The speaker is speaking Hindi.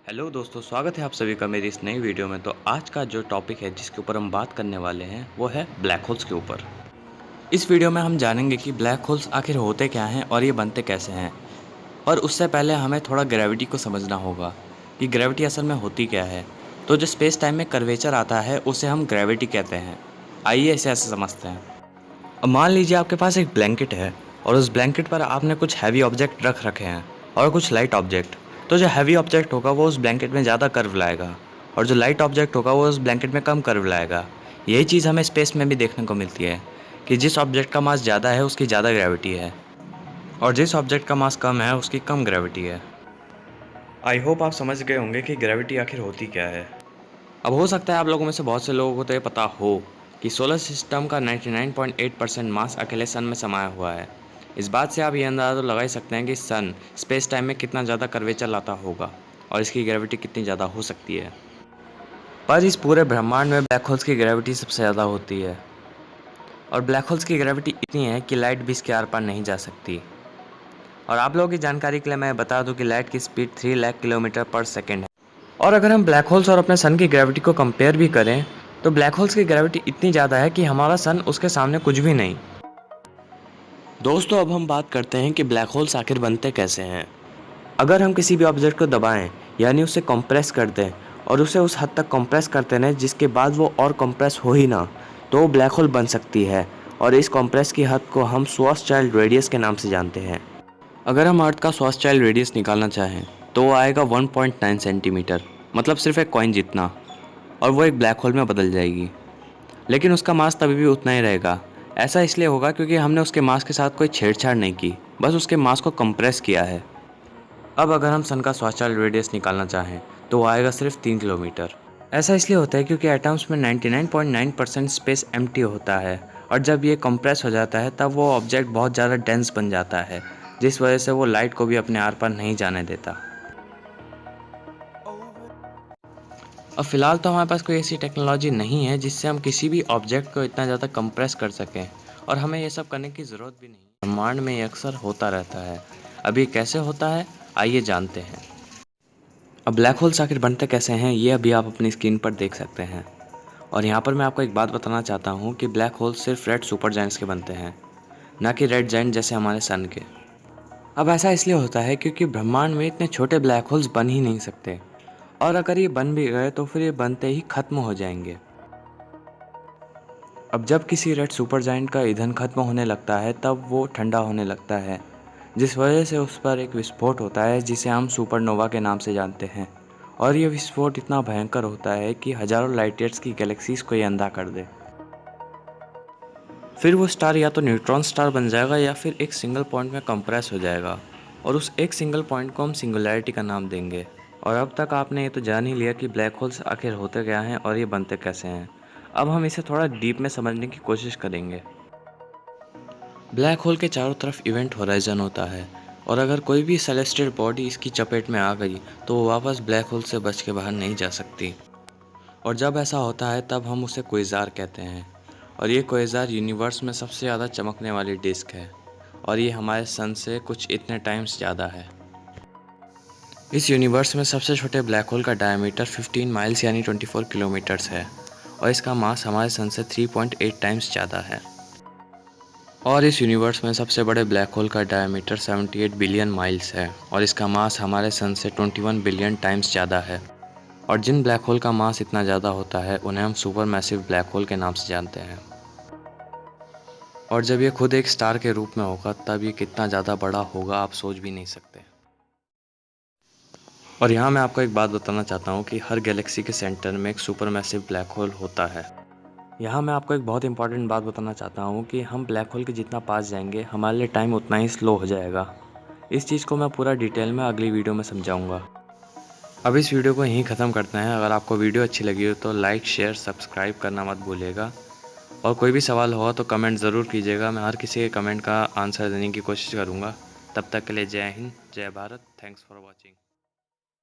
हेलो दोस्तों, स्वागत है आप सभी का मेरी इस नई वीडियो में। तो आज का जो टॉपिक है जिसके ऊपर हम बात करने वाले हैं वो है ब्लैक होल्स के ऊपर। इस वीडियो में हम जानेंगे कि ब्लैक होल्स आखिर होते क्या हैं और ये बनते कैसे हैं। और उससे पहले हमें थोड़ा ग्रेविटी को समझना होगा कि ग्रेविटी असल में होती क्या है। तो जो स्पेस टाइम में कर्वेचर आता है उसे हम ग्रेविटी कहते हैं। आइए इसे ऐसे समझते हैं। अब मान लीजिए आपके पास एक ब्लैंकेट है और उस ब्लैंकेट पर आपने कुछ हैवी ऑब्जेक्ट रख रखे हैं और कुछ लाइट ऑब्जेक्ट। तो जो हैवी ऑब्जेक्ट होगा वो उस ब्लैंकेट में ज़्यादा कर्व लाएगा और जो लाइट ऑब्जेक्ट होगा वो उस ब्लैंकेट में कम कर्व लाएगा। यही चीज़ हमें स्पेस में भी देखने को मिलती है कि जिस ऑब्जेक्ट का मास ज़्यादा है उसकी ज़्यादा ग्रेविटी है और जिस ऑब्जेक्ट का मास कम है उसकी कम ग्रेविटी है। आई होप आप समझ गए होंगे कि ग्रेविटी आखिर होती क्या है। अब हो सकता है आप लोगों में से बहुत से लोगों को तो ये पता हो कि सोलर सिस्टम का 99.8% मास अकेले सन में समाया हुआ है। इस बात से आप ये अंदाज़ा तो लगा ही सकते हैं कि सन स्पेस टाइम में कितना ज़्यादा कर्वेचर लाता होगा और इसकी ग्रेविटी कितनी ज़्यादा हो सकती है। पर इस पूरे ब्रह्मांड में ब्लैक होल्स की ग्रेविटी सबसे ज़्यादा होती है और ब्लैक होल्स की ग्रेविटी इतनी है कि लाइट भी इसके आर पार नहीं जा सकती। और आप लोगों की जानकारी के लिए मैं बता दूं कि लाइट की स्पीड 3 लाख किलोमीटर पर सेकेंड है। और अगर हम ब्लैक होल्स और अपने सन की ग्रेविटी को कंपेयर भी करें तो ब्लैक होल्स की ग्रेविटी इतनी ज़्यादा है कि हमारा सन उसके सामने कुछ भी नहीं। दोस्तों, अब हम बात करते हैं कि ब्लैक होल्स आखिर बनते कैसे हैं। अगर हम किसी भी ऑब्जेक्ट को दबाएं यानी उसे कंप्रेस कर दें और उसे उस हद तक कंप्रेस करते रहें जिसके बाद वो और कंप्रेस हो ही ना, तो वो ब्लैक होल बन सकती है। और इस कंप्रेस की हद को हम श्वार्ज़चाइल्ड रेडियस के नाम से जानते हैं। अगर हम अर्थ का श्वार्ज़चाइल्ड रेडियस निकालना चाहें तो वो आएगा 1.9 सेंटीमीटर, मतलब सिर्फ एक कॉइन जितना, और वो एक ब्लैक होल में बदल जाएगी। लेकिन उसका मास तभी भी उतना ही रहेगा। ऐसा इसलिए होगा क्योंकि हमने उसके मास के साथ कोई छेड़छाड़ नहीं की, बस उसके मास को कंप्रेस किया है। अब अगर हम सन का श्वार्ज़चाइल्ड रेडियस निकालना चाहें तो वो आएगा सिर्फ 3 किलोमीटर। ऐसा इसलिए होता है क्योंकि एटम्स में 99.9% स्पेस एम्प्टी होता है और जब ये कंप्रेस हो जाता है तब वो ऑब्जेक्ट बहुत ज़्यादा डेंस बन जाता है, जिस वजह से वो लाइट को भी अपने आर पार नहीं जाने देता। अब फ़िलहाल तो हमारे पास कोई ऐसी टेक्नोलॉजी नहीं है जिससे हम किसी भी ऑब्जेक्ट को इतना ज़्यादा कंप्रेस कर सकें, और हमें ये सब करने की ज़रूरत भी नहीं। ब्रह्मांड में ये अक्सर होता रहता है। अब ये कैसे होता है, आइए जानते हैं। अब ब्लैक होल्स आखिर बनते कैसे हैं ये अभी आप अपनी स्क्रीन पर देख सकते हैं। और यहाँ पर मैं आपको एक बात बताना चाहता हूँ कि ब्लैक होल्स सिर्फ रेड सुपर जायंट्स के बनते हैं, ना कि रेड जायंट जैसे हमारे सन के। अब ऐसा इसलिए होता है क्योंकि ब्रह्मांड में इतने छोटे ब्लैक होल्स बन ही नहीं सकते, और अगर ये बन भी गए तो फिर ये बनते ही खत्म हो जाएंगे। अब जब किसी रेड सुपर जायंट का ईंधन खत्म होने लगता है तब वो ठंडा होने लगता है, जिस वजह से उस पर एक विस्फोट होता है जिसे हम सुपरनोवा के नाम से जानते हैं। और ये विस्फोट इतना भयंकर होता है कि हज़ारों लाइट ईयर्स की गैलेक्सीज को ये अंधा कर दे। फिर वो स्टार या तो न्यूट्रॉन स्टार बन जाएगा या फिर एक सिंगल पॉइंट में कंप्रेस हो जाएगा, और उस एक सिंगल पॉइंट को हम सिंगुलैरिटी का नाम देंगे। और अब तक आपने ये तो जान ही लिया कि ब्लैक होल्स आखिर होते क्या हैं और ये बनते कैसे हैं। अब हम इसे थोड़ा डीप में समझने की कोशिश करेंगे। ब्लैक होल के चारों तरफ इवेंट होराइजन होता है, और अगर कोई भी सेलेस्टियल बॉडी इसकी चपेट में आ गई तो वो वापस ब्लैक होल से बच के बाहर नहीं जा सकती। और जब ऐसा होता है तब हम उसे क्वेज़ार कहते हैं। और ये क्वेज़ार यूनिवर्स में सबसे ज़्यादा चमकने वाली डिस्क है, और ये हमारे सन से कुछ इतने टाइम्स ज़्यादा है। इस यूनिवर्स में सबसे छोटे ब्लैक होल का डायमीटर 15 माइल्स यानी 24 किलोमीटर्स है, और इसका मास हमारे सन से 3.8 टाइम्स ज़्यादा है। और इस यूनिवर्स में सबसे बड़े ब्लैक होल का डायमीटर 78 बिलियन माइल्स है, और इसका मास हमारे सन से 21 बिलियन टाइम्स ज़्यादा है। और जिन ब्लैक होल का मास इतना ज़्यादा होता है उन्हें हम सुपर मैसिव ब्लैक होल के नाम से जानते हैं। और जब ये खुद एक स्टार के रूप में होगा तब ये कितना ज़्यादा बड़ा होगा आप सोच भी नहीं सकते। और यहाँ मैं आपको एक बात बताना चाहता हूँ कि हर गैलेक्सी के सेंटर में एक सुपर मैसिव ब्लैक होल होता है। यहाँ मैं आपको एक बहुत इंपॉर्टेंट बात बताना चाहता हूँ कि हम ब्लैक होल के जितना पास जाएंगे हमारे लिए टाइम उतना ही स्लो हो जाएगा। इस चीज़ को मैं पूरा डिटेल में अगली वीडियो में समझाऊँगा। अब इस वीडियो को यहीं ख़त्म करते हैं। अगर आपको वीडियो अच्छी लगी हो तो लाइक शेयर सब्सक्राइब करना मत भूलिएगा, और कोई भी सवाल होगा तो कमेंट ज़रूर कीजिएगा। मैं हर किसी के कमेंट का आंसर देने की कोशिश करूँगा। तब तक के लिए जय हिंद, जय भारत। Thanks for watching.